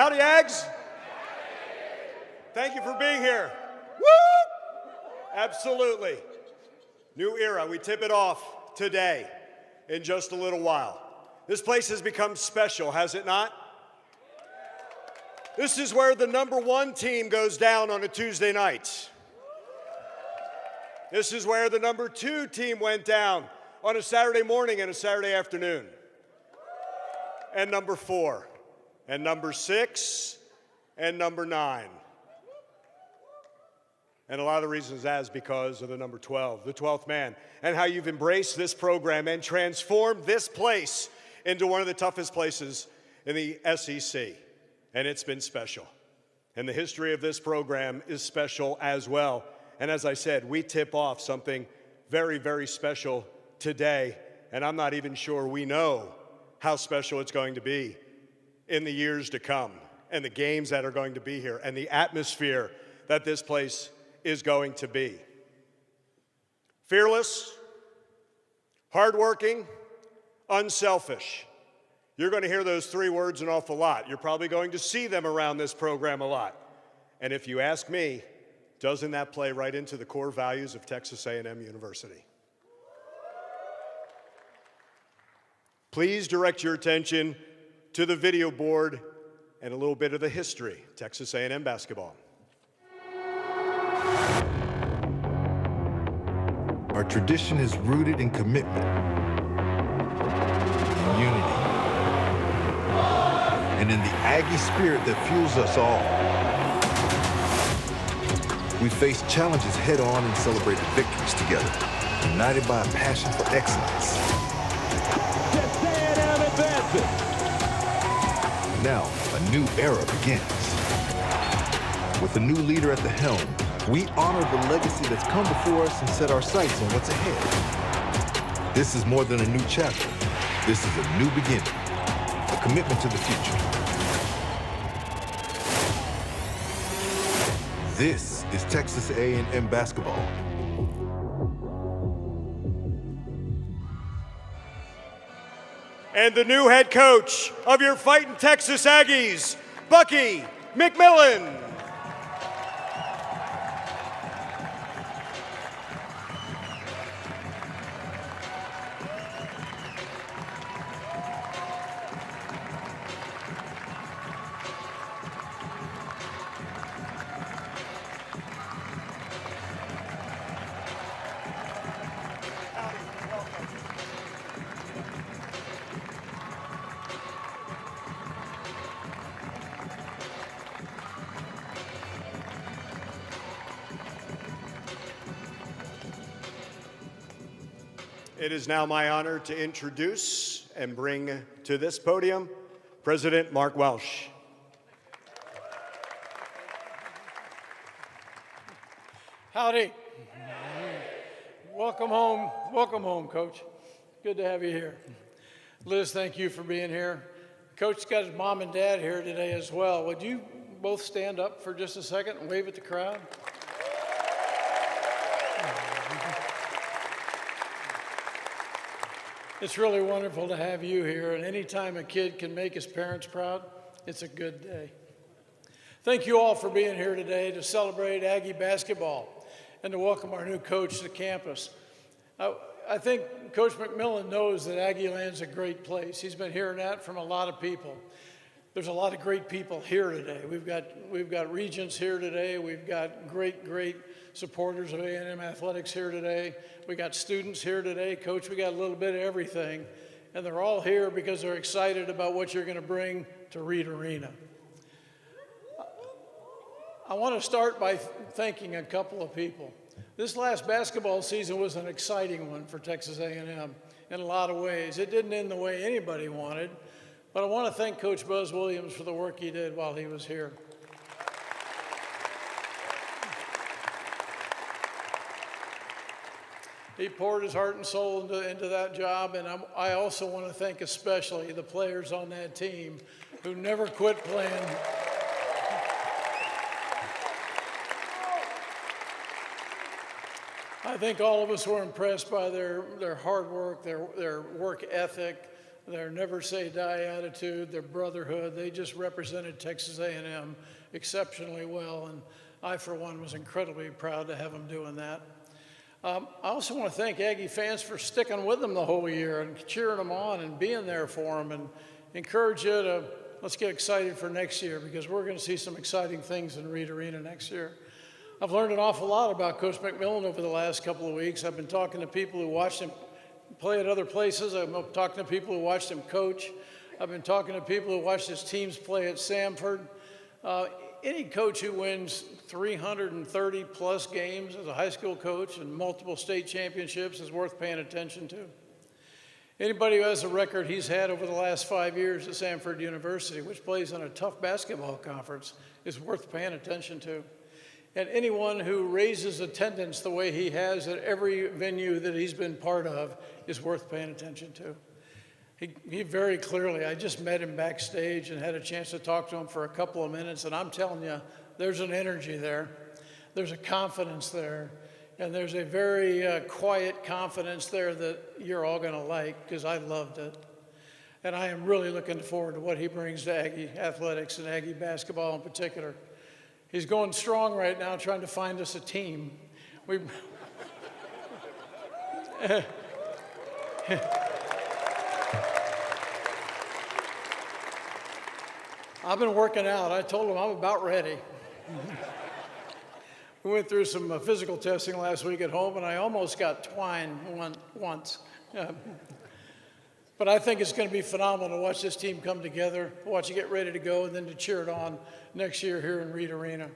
Howdy, Aggs. Thank you for being here. Woo! Absolutely. New era. We tip it off today in just a little while. This place has become special, has it not? This is where the #1 team goes down on a Tuesday night. This is where the #2 team went down on a Saturday morning and a Saturday afternoon. And #4, and #6, and #9. And a lot of the reasons that is because of the #12, the 12th man, and how you've embraced this program and transformed this place into one of the toughest places in the SEC. And it's been special. And the history of this program is special as well. And as I said, we tip off something very, very special today. And I'm not even sure we know how special it's going to be in the years to come, and the games that are going to be here, and the atmosphere that this place is going to be. Fearless, hardworking, unselfish. You're going to hear those 3 words an awful lot. You're probably going to see them around this program a lot. And if you ask me, doesn't that play right into the core values of Texas A&M University? Please direct your attention to the video board and a little bit of the history of Texas A&M basketball. Our tradition is rooted in commitment, in unity, and in the Aggie spirit that fuels us all. We face challenges head-on and celebrated victories together, united by a passion for excellence. Texas A&M advances. Now, a new era begins. With a new leader at the helm, we honor the legacy that's come before us and set our sights on what's ahead. This is more than a new chapter. This is a new beginning, a commitment to the future. This is Texas A&M basketball. And the new head coach of your fighting Texas Aggies, Bucky McMillan. It is now my honor to introduce and bring to this podium President Mark Welsh. Howdy. Welcome home, Coach. Good to have you here. Liz, thank you for being here. Coach's got his mom and dad here today as well. Would you both stand up for just a second and wave at the crowd? It's really wonderful to have you here, and anytime a kid can make his parents proud, it's a good day. Thank you all for being here today to celebrate Aggie basketball and to welcome our new coach to campus. I think Coach McMillan knows that Aggieland's a great place. He's been hearing that from a lot of people. There's a lot of great people here today. We've got regents here today. We've got great supporters of A&M athletics here today. We got students here today. Coach, we got a little bit of everything. And they're all here because they're excited about what you're going to bring to Reed Arena. I want to start by thanking a couple of people. This last basketball season was an exciting one for Texas A&M in a lot of ways. It didn't end the way anybody wanted, but I want to thank Coach Buzz Williams for the work he did while he was here. He poured his heart and soul into that job, and I also want to thank especially the players on that team who never quit playing. I think all of us were impressed by their hard work, their work ethic, their never say die attitude, their brotherhood. They just represented Texas A&M exceptionally well, and I, for one, was incredibly proud to have them doing that. I also want to thank Aggie fans for sticking with them the whole year and cheering them on and being there for them, and encourage you to let's get excited for next year, because we're going to see some exciting things in Reed Arena next year. I've learned an awful lot about Coach McMillan over the last couple of weeks. I've been talking to people who watched him play at other places. I've been talking to people who watched him coach. I've been talking to people who watched his teams play at Samford. Any coach who wins 330 plus games as a high school coach and multiple state championships is worth paying attention to. Anybody who has a record he's had over the last 5 years at Samford University, which plays in a tough basketball conference, is worth paying attention to. And anyone who raises attendance the way he has at every venue that he's been part of is worth paying attention to. He very clearly, I just met him backstage and had a chance to talk to him for a couple of minutes, and I'm telling you, there's an energy there, there's a confidence there, and there's a very quiet confidence there that you're all gonna like, because I loved it. And I am really looking forward to what he brings to Aggie athletics and Aggie basketball in particular. He's going strong right now, trying to find us a team. I've been working out. I told him I'm about ready. We went through some physical testing last week at home, and I almost got twine once. But I think it's going to be phenomenal to watch this team come together, watch it get ready to go, and then to cheer it on next year here in Reed Arena.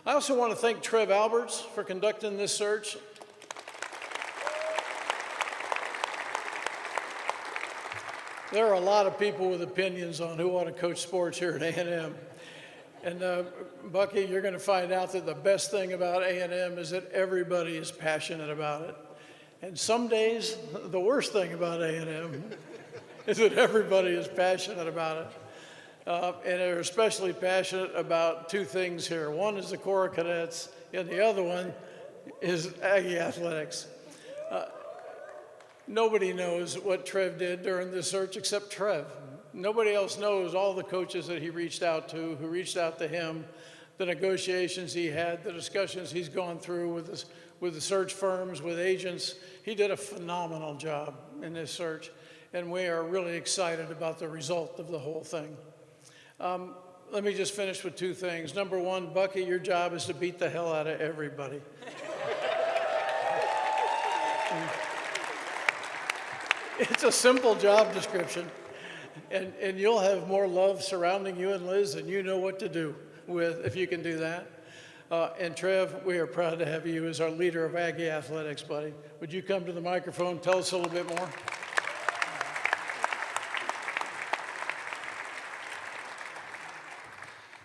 I also want to thank Trev Alberts for conducting this search. There are a lot of people with opinions on who ought to coach sports here at A&M. And Bucky, you're going to find out that the best thing about A&M is that everybody is passionate about it. And some days, the worst thing about A&M is that everybody is passionate about it. And they're especially passionate about two things here. One is the Corps of Cadets, and the other one is Aggie athletics. Nobody knows what Trev did during this search except Trev. Nobody else knows all the coaches that he reached out to, who reached out to him, the negotiations he had, the discussions he's gone through with the search firms, with agents. He did a phenomenal job in this search, and we are really excited about the result of the whole thing. Let me just finish with two things. Number one, Bucky, your job is to beat the hell out of everybody. It's a simple job description, and you'll have more love surrounding you and Liz than you know what to do with if you can do that. And Trev, we are proud to have you as our leader of Aggie athletics, buddy. Would you come to the microphone, tell us a little bit more?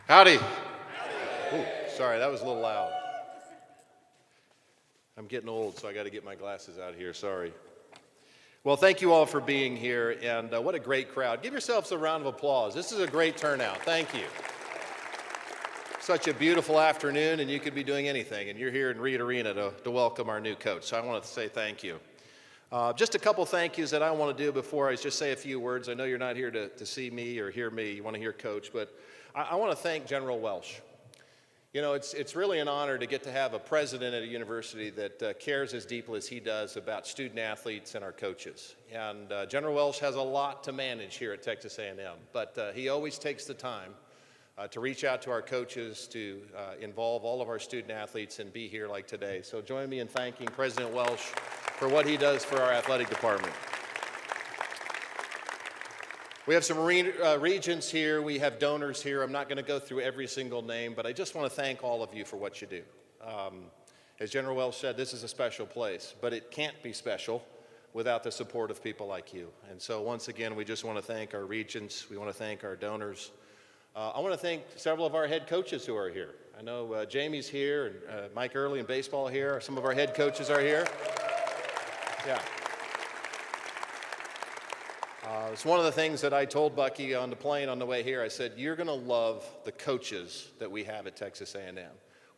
Howdy. Ooh, sorry, that was a little loud. I'm getting old, so I got to get my glasses out here. Sorry. Well, thank you all for being here, and what a great crowd. Give yourselves a round of applause. This is a great turnout. Thank you. Such a beautiful afternoon, and you could be doing anything, and you're here in Reed Arena to welcome our new coach. So I want to say thank you. Just a couple thank yous that I want to do before I just say a few words. I know you're not here to see me or hear me. You want to hear Coach, but I want to thank General Welsh. You know, it's really an honor to get to have a president at a university that cares as deeply as he does about student athletes and our coaches. And General Welsh has a lot to manage here at Texas A&M, but he always takes the time to reach out to our coaches, to involve all of our student athletes and be here like today. So join me in thanking President Welsh for what he does for our athletic department. We have some regents here, we have donors here. I'm not going to go through every single name, but I just want to thank all of you for what you do. As General Welsh said, this is a special place, but it can't be special without the support of people like you. And so once again, we just want to thank our regents, we want to thank our donors. I want to thank several of our head coaches who are here. I know Jamie's here, and Mike Early in baseball here. Some of our head coaches are here. Yeah. It's one of the things that I told Bucky on the plane on the way here. I said, you're going to love the coaches that we have at Texas A&M.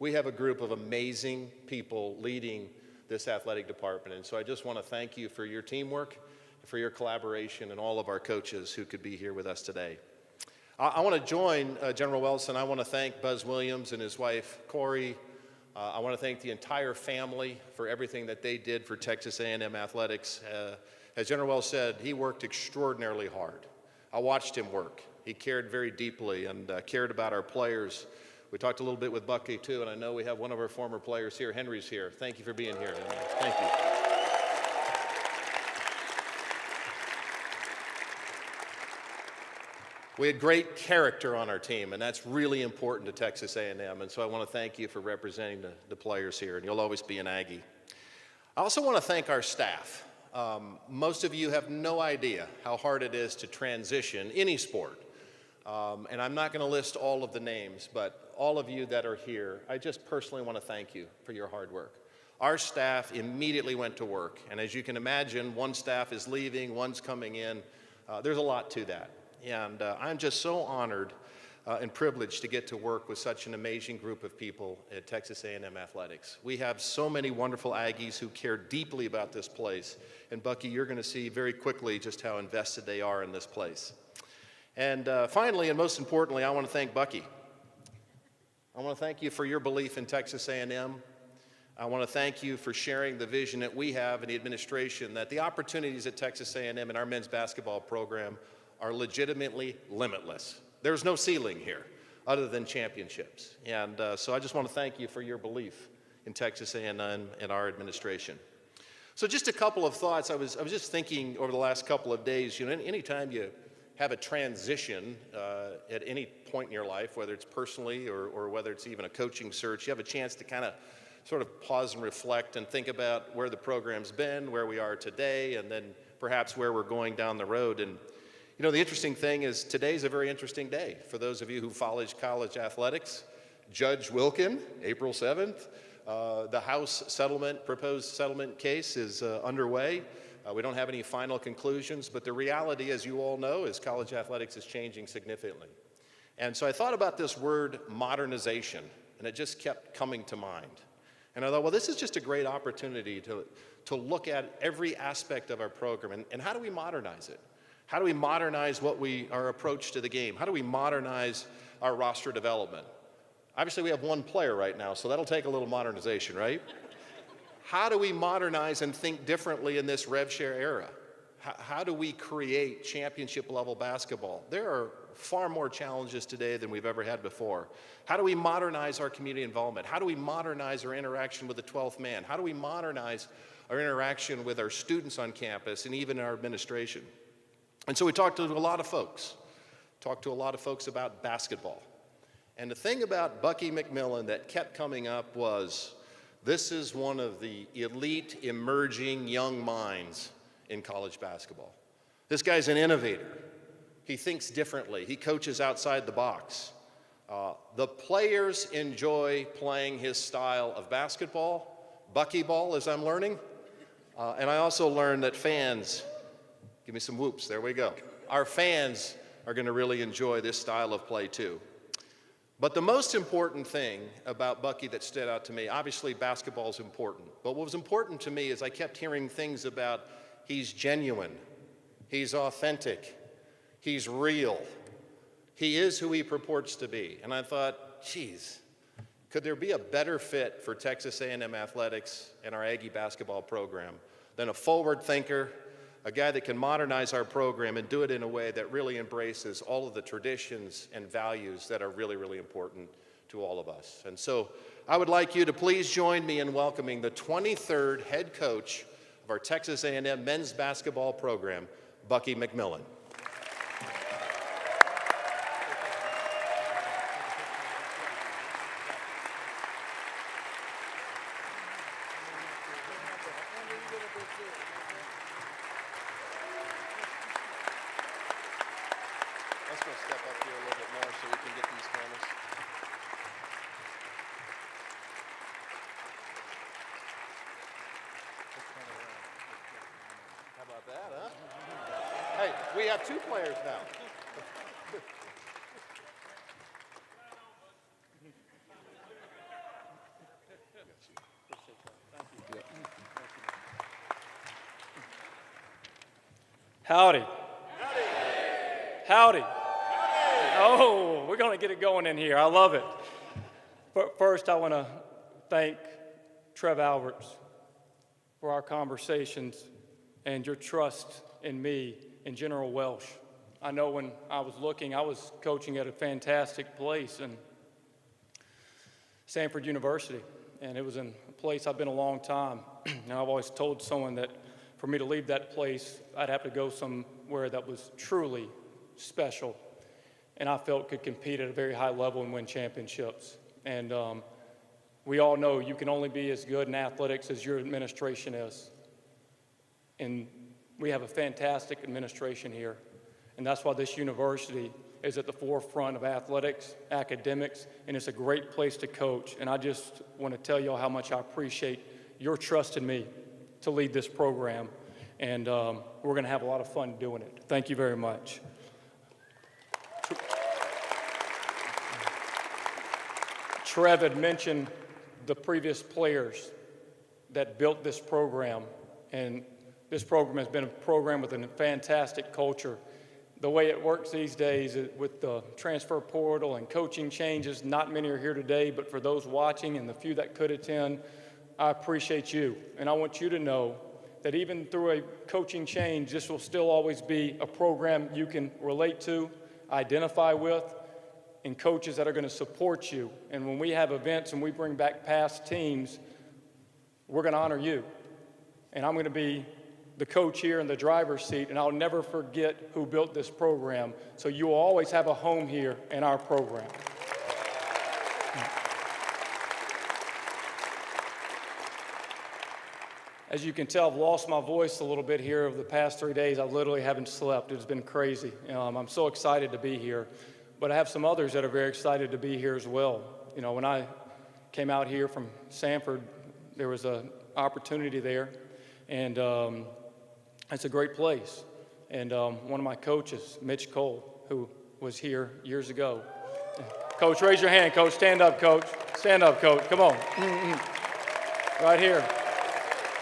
We have a group of amazing people leading this athletic department, and so I just want to thank you for your teamwork for your collaboration, and all of our coaches who could be here with us today. I want to join General Wilson. I want to thank Buzz Williams and his wife, Corey. I want to thank the entire family for everything that they did for Texas A&M athletics. As General Wells said, he worked extraordinarily hard. I watched him work. He cared very deeply and cared about our players. We talked a little bit with Bucky too, and I know we have one of our former players here. Henry's here. Thank you for being here. Thank you. We had great character on our team, and that's really important to Texas A&M, and so I want to thank you for representing the players here, and you'll always be an Aggie. I also want to thank our staff. Most of you have no idea how hard it is to transition any sport, and I'm not going to list all of the names, but all of you that are here, I just personally want to thank you for your hard work. Our staff immediately went to work, and as you can imagine, one staff is leaving, one's coming in. There's a lot to that. And I'm just so honored and privileged to get to work with such an amazing group of people at Texas A&M Athletics. We have so many wonderful Aggies who care deeply about this place. And Bucky, you're going to see very quickly just how invested they are in this place. And finally, and most importantly, I want to thank Bucky. I want to thank you for your belief in Texas A&M. I want to thank you for sharing the vision that we have in the administration, that the opportunities at Texas A&M and our men's basketball program are legitimately limitless. There's no ceiling here other than championships. And so I just want to thank you for your belief in Texas A&M and our administration. So just a couple of thoughts. I was just thinking over the last couple of days, you know, anytime you have a transition at any point in your life, whether it's personally or whether it's even a coaching search, you have a chance to kind of sort of pause and reflect and think about where the program's been, where we are today, and then perhaps where we're going down the road. And you know, the interesting thing is today's a very interesting day for those of you who follow college athletics. Judge Wilkin, April 7th, the House proposed settlement case is underway. We don't have any final conclusions, but the reality, as you all know, is college athletics is changing significantly. And so I thought about this word modernization, and it just kept coming to mind. And I thought, well, this is just a great opportunity to look at every aspect of our program, and how do we modernize it? How do we modernize our approach to the game? How do we modernize our roster development? Obviously, we have one player right now, so that'll take a little modernization, right? How do we modernize and think differently in this rev share era? How do we create championship-level basketball? There are far more challenges today than we've ever had before. How do we modernize our community involvement? How do we modernize our interaction with the 12th man? How do we modernize our interaction with our students on campus and even our administration? And so we talked to a lot of folks about basketball. And the thing about Bucky McMillan that kept coming up was, this is one of the elite emerging young minds in college basketball. This guy's an innovator. He thinks differently. He coaches outside the box. The players enjoy playing his style of basketball, Bucky ball, as I'm learning. And I also learned that fans, give me some whoops, there we go. Our fans are going to really enjoy this style of play too. But the most important thing about Bucky that stood out to me, obviously basketball is important, but what was important to me is I kept hearing things about he's genuine, he's authentic, he's real, he is who he purports to be. And I thought, geez, could there be a better fit for Texas A&M athletics and our Aggie basketball program than a forward thinker, a guy that can modernize our program and do it in a way that really embraces all of the traditions and values that are really, really important to all of us. And so I would like you to please join me in welcoming the 23rd head coach of our Texas A&M men's basketball program, Bucky McMillan. Let's go step up here a little bit more so we can get these cameras. How about that, huh? Hey, we have two players now. Howdy. Howdy. Oh, we're going to get it going in here. I love it. But first, I want to thank Trev Alberts for our conversations and your trust in me and General Welsh. I know when I was looking, I was coaching at a fantastic place in Sanford University, and it was in a place I've been a long time. And I've always told someone that for me to leave that place, I'd have to go somewhere that was truly special, and I felt could compete at a very high level and win championships. And we all know you can only be as good in athletics as your administration is. And we have a fantastic administration here. And that's why this university is at the forefront of athletics, academics, and it's a great place to coach. And I just want to tell you all how much I appreciate your trust in me to lead this program. And we're going to have a lot of fun doing it. Thank you very much. Trev had mentioned the previous players that built this program, and this program has been a program with a fantastic culture. The way it works these days with the transfer portal and coaching changes, not many are here today, but for those watching and the few that could attend, I appreciate you. And I want you to know that even through a coaching change, this will still always be a program you can relate to, identify with, and coaches that are going to support you. And when we have events and we bring back past teams, we're going to honor you. And I'm going to be the coach here in the driver's seat, and I'll never forget who built this program. So you will always have a home here in our program. As you can tell, I've lost my voice a little bit here over the past 3 days. I literally haven't slept. It's been crazy. I'm so excited to be here. But I have some others that are very excited to be here as well. You know, when I came out here from Sanford, there was an opportunity there, and it's a great place. And one of my coaches, Mitch Cole, who was here years ago. Coach, raise your hand, Coach. Stand up, Coach. Stand up, Coach. Come on. Right here.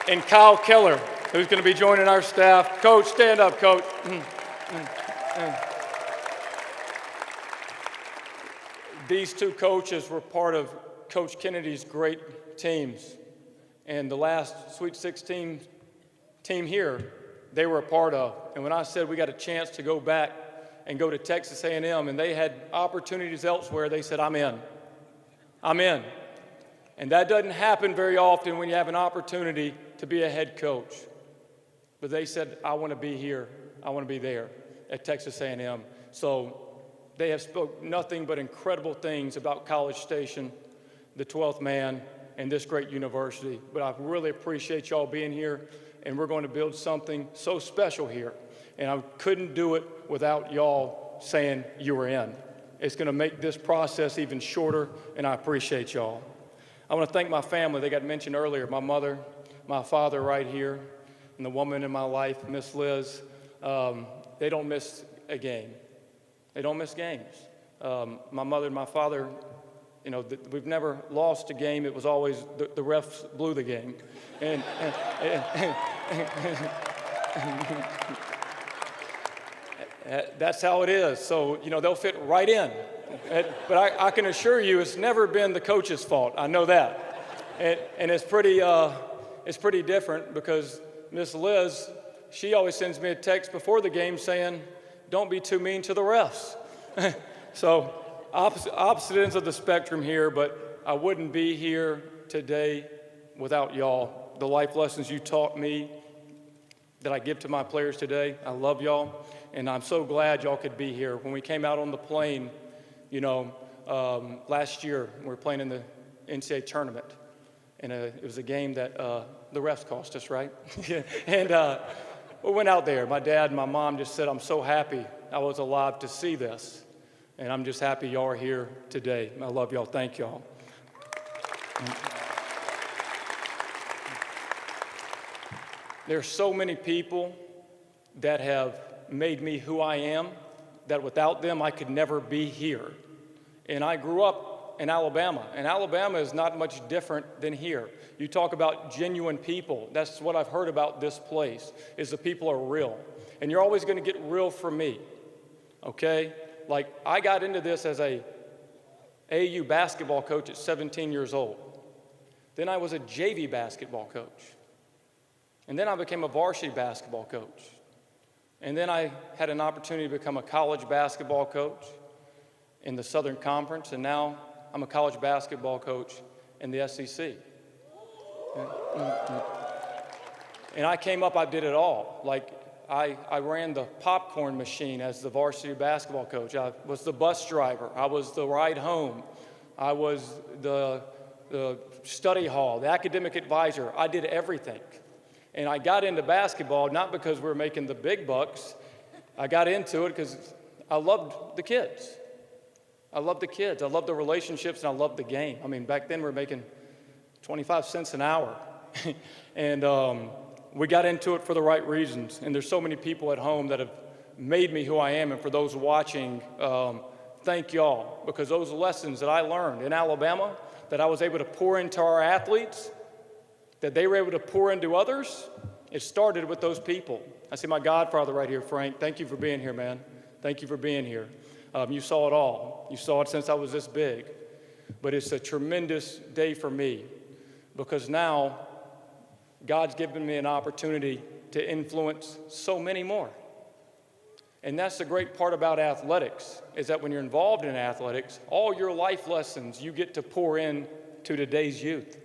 And Kyle Keller, who's going to be joining our staff. Coach, stand up, Coach. These two coaches were part of Coach Kennedy's great teams. And the last Sweet 16 team here, they were a part of. And when I said we got a chance to go back and go to Texas A&M, and they had opportunities elsewhere, they said, I'm in. I'm in. And that doesn't happen very often when you have an opportunity to be a head coach. But they said, I want to be here. I want to be there at Texas A&M. So they have spoke nothing but incredible things about College Station, the 12th man, and this great university. But I really appreciate y'all being here, and we're going to build something so special here. And I couldn't do it without y'all saying you were in. It's going to make this process even shorter, and I appreciate y'all. I want to thank my family. They got mentioned earlier, my mother, my father right here, and the woman in my life, Miss Liz. They don't miss a game. They don't miss games. My mother and my father, you know, we've never lost a game. It was always the refs blew the game. And that's how it is. So, you know, they'll fit right in. But I can assure you it's never been the coach's fault. I know that. And it's pretty different because Miss Liz, she always sends me a text before the game saying, don't be too mean to the refs. So opposite ends of the spectrum here, but I wouldn't be here today without y'all. The life lessons you taught me that I give to my players today, I love y'all, and I'm so glad y'all could be here. When we came out on the plane, you know, last year, we were playing in the NCAA tournament, and it was a game that the refs cost us, right? And we went out there. My dad and my mom just said, I'm so happy I was alive to see this. And I'm just happy y'all are here today. I love y'all. Thank y'all. There's so many people that have made me who I am that without them I could never be here. And I grew up in Alabama, and Alabama is not much different than here. You talk about genuine people. That's what I've heard about this place, is the people are real. And you're always going to get real from me, okay? Like, I got into this as a AAU basketball coach at 17 years old. Then I was a JV basketball coach. And then I became a varsity basketball coach. And then I had an opportunity to become a college basketball coach in the Southern Conference, and now I'm a college basketball coach in the SEC. And I came up, I did it all. Like, I ran the popcorn machine as the varsity basketball coach. I was the bus driver. I was the ride home. I was the study hall, the academic advisor. I did everything. And I got into basketball not because we were making the big bucks. I got into it because I loved the kids. I loved the kids. I loved the relationships, and I loved the game. I mean, back then we were making 25 cents an hour. And we got into it for the right reasons. And there's so many people at home that have made me who I am. And for those watching, thank y'all, because those lessons that I learned in Alabama, that I was able to pour into our athletes, that they were able to pour into others, it started with those people. I see my godfather right here, Frank. Thank you for being here, man. Thank you for being here. You saw it all. You saw it since I was this big. But it's a tremendous day for me because now God's given me an opportunity to influence so many more. And that's the great part about athletics, is that when you're involved in athletics, all your life lessons you get to pour in to today's youth.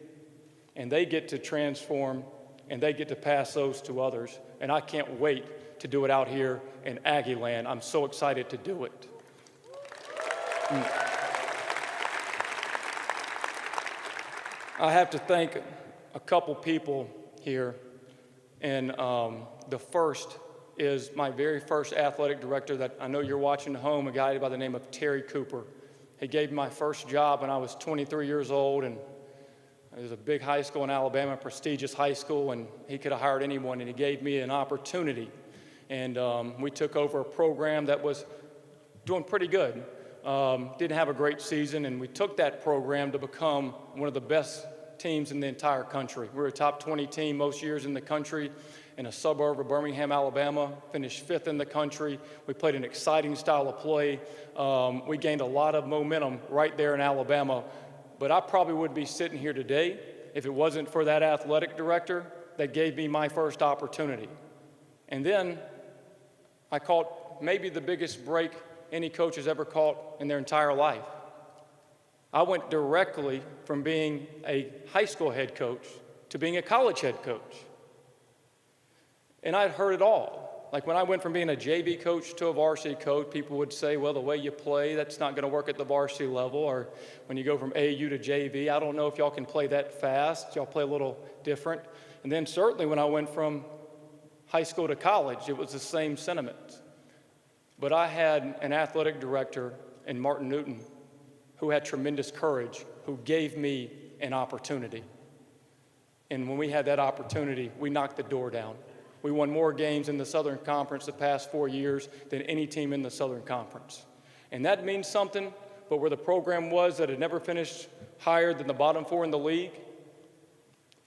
And they get to transform, and they get to pass those to others. And I can't wait to do it out here in Aggieland. I'm so excited to do it. I have to thank a couple people here. And the first is my very first athletic director that I know you're watching at home, a guy by the name of Terry Cooper. He gave me my first job when I was 23 years old, and it was a big high school in Alabama, a prestigious high school, and he could have hired anyone, and he gave me an opportunity. And we took over a program that was doing pretty good. Didn't have a great season, and we took that program to become one of the best teams in the entire country. We were a top 20 team most years in the country in a suburb of Birmingham, Alabama, finished 5th in the country. We played an exciting style of play. We gained a lot of momentum right there in Alabama. But I probably wouldn't be sitting here today if it wasn't for that athletic director that gave me my first opportunity. And then I caught maybe the biggest break any coach has ever caught in their entire life. I went directly from being a high school head coach to being a college head coach. And I'd heard it all. Like when I went from being a JV coach to a varsity coach, people would say, well, the way you play, that's not going to work at the varsity level. Or when you go from AAU to JV, I don't know if y'all can play that fast. Y'all play a little different. And then certainly when I went from high school to college, it was the same sentiment. But I had an athletic director in Martin Newton who had tremendous courage, who gave me an opportunity. And when we had that opportunity, we knocked the door down. We won more games in the Southern Conference the past 4 years than any team in the Southern Conference. And that means something, but where the program was that had never finished higher than the bottom 4 in the league,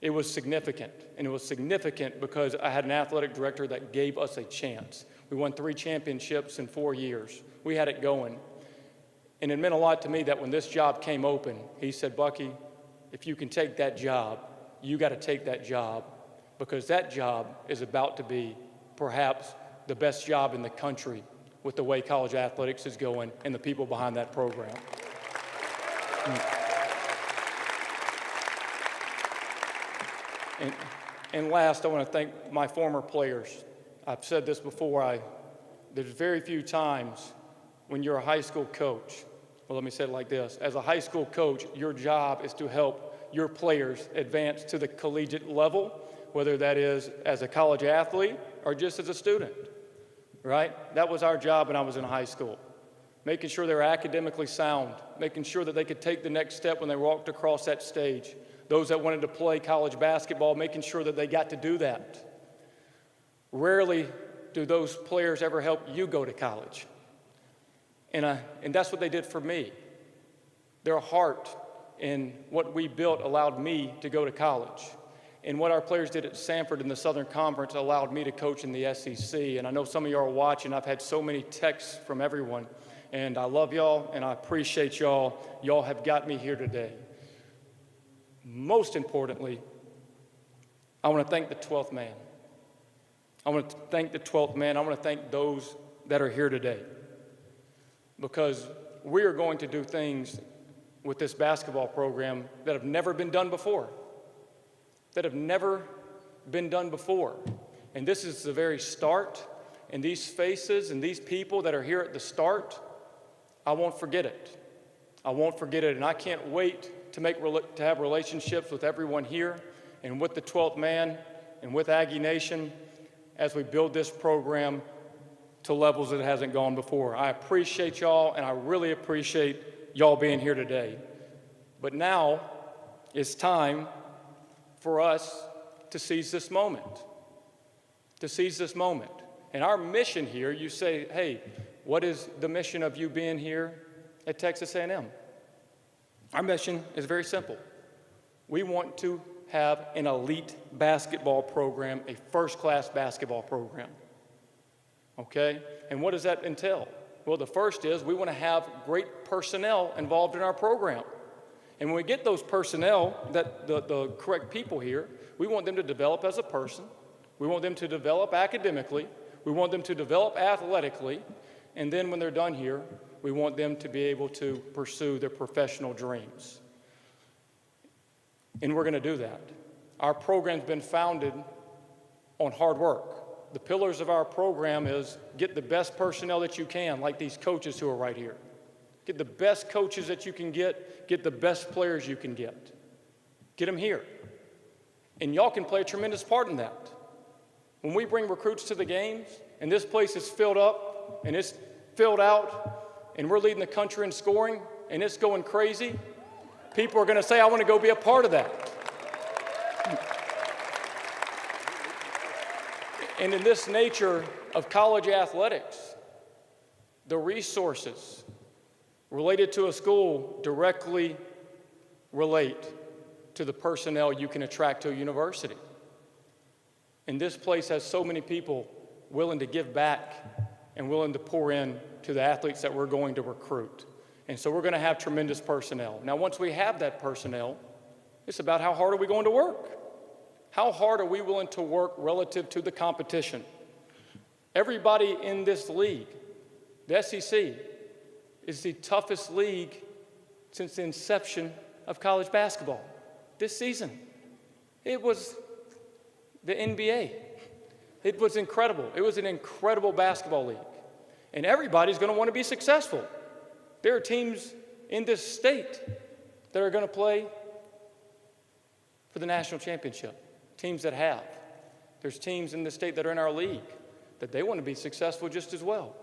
it was significant. And it was significant because I had an athletic director that gave us a chance. We won 3 championships in 4 years. We had it going. And it meant a lot to me that when this job came open, he said, Bucky, if you can take that job, you got to take that job, because that job is about to be perhaps the best job in the country with the way college athletics is going and the people behind that program. And last, I want to thank my former players. I've said this before, there's very few times when you're a high school coach, well, let me say it like this. As a high school coach, your job is to help your players advance to the collegiate level, whether that is as a college athlete or just as a student, right? That was our job when I was in high school. Making sure they were academically sound, making sure that they could take the next step when they walked across that stage. Those that wanted to play college basketball, making sure that they got to do that. Rarely do those players ever help you go to college. And that's what they did for me. Their heart in what we built allowed me to go to college. And what our players did at Samford in the Southern Conference allowed me to coach in the SEC. And I know some of y'all are watching. I've had so many texts from everyone. And I love y'all, and I appreciate y'all. Y'all have got me here today. Most importantly, I want to thank the 12th man. I want to thank the 12th man. I want to thank those that are here today. Because we are going to do things with this basketball program that have never been done before. That have never been done before. And this is the very start. And these faces and these people that are here at the start, I won't forget it. I won't forget it. And I can't wait to have relationships with everyone here and with the 12th man and with Aggie Nation as we build this program to levels that it hasn't gone before. I appreciate y'all, and I really appreciate y'all being here today. But now it's time for us to seize this moment, to seize this moment. And our mission here, you say, hey, what is the mission of you being here at Texas A&M? Our mission is very simple. We want to have an elite basketball program, a first-class basketball program, okay? And what does that entail? Well, the first is we want to have great personnel involved in our program. And when we get those personnel, the correct people here, we want them to develop as a person. We want them to develop academically. We want them to develop athletically. And then when they're done here, we want them to be able to pursue their professional dreams. And we're going to do that. Our program's been founded on hard work. The pillars of our program is get the best personnel that you can, like these coaches who are right here. Get the best coaches that you can get the best players you can get. Get them here. And y'all can play a tremendous part in that. When we bring recruits to the games, and this place is filled up, and it's filled out, and we're leading the country in scoring, and it's going crazy, people are going to say, I want to go be a part of that. And in this nature of college athletics, the resources related to a school directly relate to the personnel you can attract to a university. And this place has so many people willing to give back and willing to pour in to the athletes that we're going to recruit. And so we're going to have tremendous personnel. Now, once we have that personnel, it's about how hard are we going to work? How hard are we willing to work relative to the competition? Everybody in this league, the SEC, is the toughest league since the inception of college basketball. This season, it was the NBA. It was incredible. It was an incredible basketball league. And everybody's going to want to be successful. There are teams in this state that are going to play for the national championship, teams that have. There's teams in the state that are in our league that they want to be successful just as well.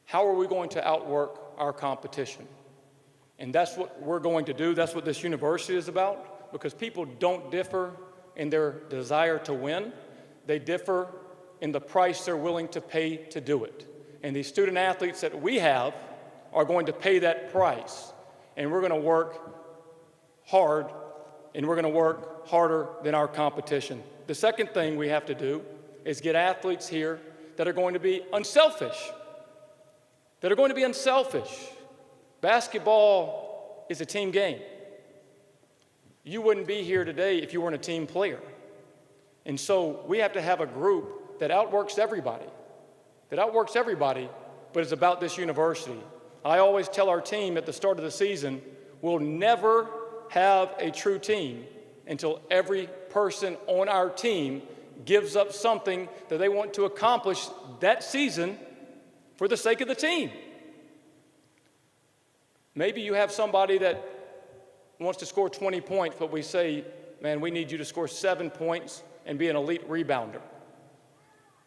How are we going to outwork our competition? And that's what we're going to do. That's what this university is about, because people don't differ in their desire to win. They differ in the price they're willing to pay to do it. And these student athletes that we have are going to pay that price. And we're going to work hard, and we're going to work harder than our competition. The second thing we have to do is get athletes here that are going to be unselfish. That are going to be unselfish. Basketball is a team game. You wouldn't be here today if you weren't a team player. And so we have to have a group that outworks everybody. That outworks everybody, but is about this university. I always tell our team at the start of the season, we'll never have a true team until every person on our team gives up something that they want to accomplish that season for the sake of the team. Maybe you have somebody that wants to score 20 points, but we say, man, we need you to score 7 points and be an elite rebounder.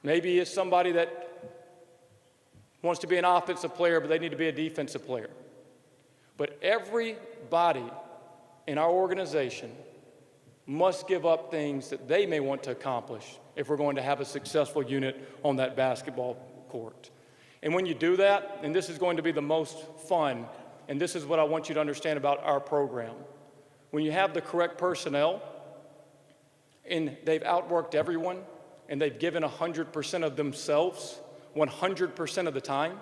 Maybe it's somebody that wants to be an offensive player, but they need to be a defensive player. But everybody in our organization must give up things that they may want to accomplish if we're going to have a successful unit on that basketball court. And when you do that, and this is going to be the most fun, and this is what I want you to understand about our program. When you have the correct personnel, and they've outworked everyone, and they've given 100% of themselves 100% of the time,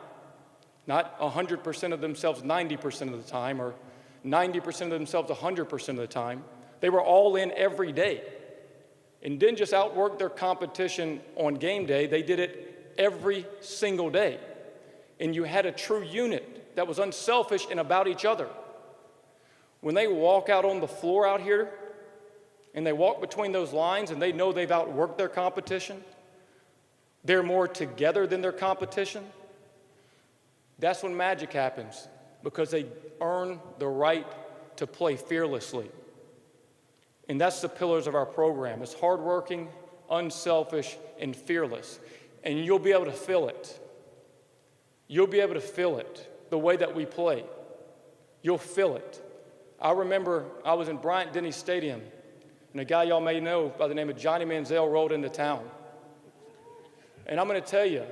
not 100% of themselves 90% of the time, or 90% of themselves 100% of the time. They were all in every day, and didn't just outwork their competition on game day, they did it every single day. And you had a true unit that was unselfish and about each other. When they walk out on the floor out here, and they walk between those lines and they know they've outworked their competition, they're more together than their competition, that's when magic happens, because they earn the right to play fearlessly. And that's the pillars of our program. It's hardworking, unselfish, and fearless. And you'll be able to feel it. You'll be able to feel it, the way that we play. You'll feel it. I remember I was in Bryant-Denny Stadium, and a guy y'all may know by the name of Johnny Manziel rolled into town. And I'm going to tell you,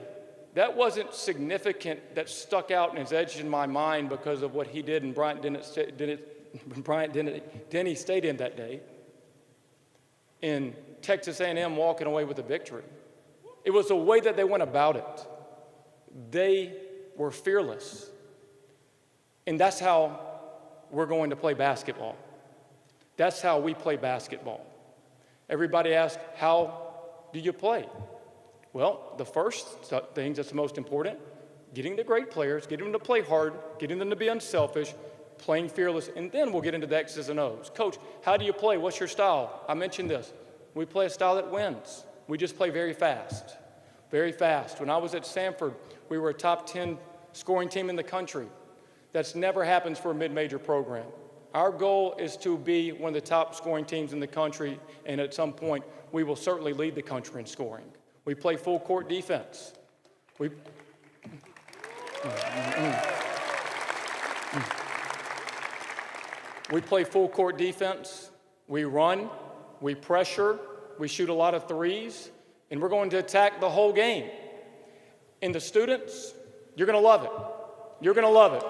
that wasn't significant, that stuck out and is edged in my mind because of what he did in Bryant-Denny Stadium that day, in Texas A&M walking away with a victory. It was the way that they went about it. They were fearless. And that's how we're going to play basketball. That's how we play basketball. Everybody asks, how do you play? Well, the first thing that's the most important, getting the great players, getting them to play hard, getting them to be unselfish, playing fearless, and then we'll get into the X's and O's. Coach, how do you play? What's your style? I mentioned this. We play a style that wins. We just play very fast, very fast. When I was at Samford, we were a top 10 scoring team in the country. That's never happens for a mid-major program. Our goal is to be one of the top scoring teams in the country, and at some point, we will certainly lead the country in scoring. We play full court defense. We play full court defense. We run, we pressure, we shoot a lot of threes, and we're going to attack the whole game. And the students, you're going to love it. You're going to love it.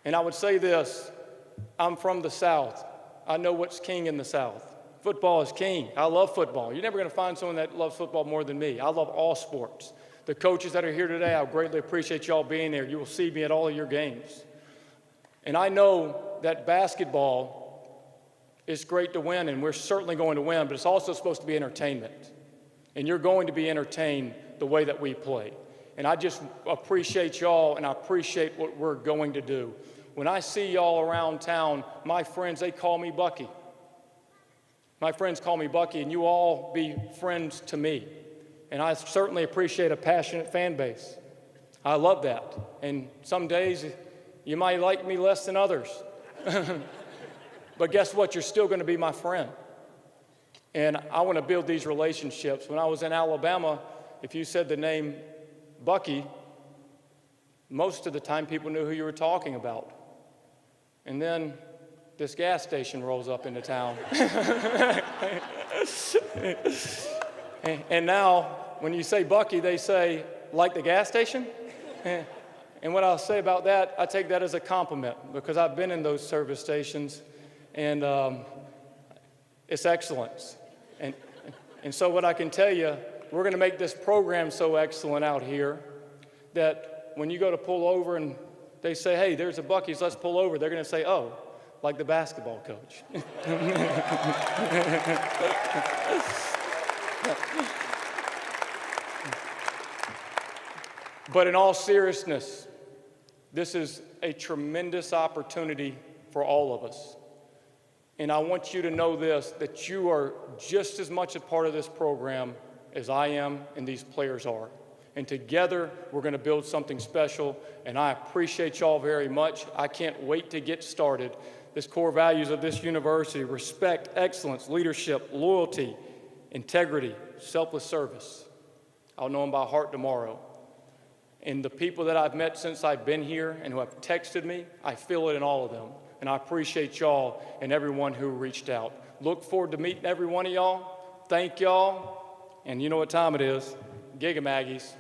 And I would say this, I'm from the South. I know what's king in the South. Football is king. I love football. You're never going to find someone that loves football more than me. I love all sports. The coaches that are here today, I greatly appreciate y'all being there. You will see me at all of your games. And I know that basketball is great to win, and we're certainly going to win, but it's also supposed to be entertainment. And you're going to be entertained the way that we play. And I just appreciate y'all, and I appreciate what we're going to do. When I see y'all around town, my friends, they call me Bucky. My friends call me Bucky, and you all be friends to me. And I certainly appreciate a passionate fan base. I love that. And some days, you might like me less than others. But guess what? You're still going to be my friend. And I want to build these relationships. When I was in Alabama, if you said the name Bucky, most of the time people knew who you were talking about. And then this gas station rolls up into town. And now, when you say Bucky, they say, like the gas station? And what I'll say about that, I take that as a compliment, because I've been in those service stations, and it's excellence. And so what I can tell you, we're going to make this program so excellent out here that when you go to pull over and they say, hey, there's a Bucky's, let's pull over, they're going to say, oh, like the basketball coach. But in all seriousness, this is a tremendous opportunity for all of us. And I want you to know this, that you are just as much a part of this program as I am and these players are. And together, we're going to build something special, and I appreciate y'all very much. I can't wait to get started. This core values of this university: respect, excellence, leadership, loyalty, integrity, selfless service. I'll know them by heart tomorrow. And the people that I've met since I've been here and who have texted me, I feel it in all of them. And I appreciate y'all and everyone who reached out. Look forward to meeting every one of y'all. Thank y'all. And you know what time it is. Gig 'em, Aggies.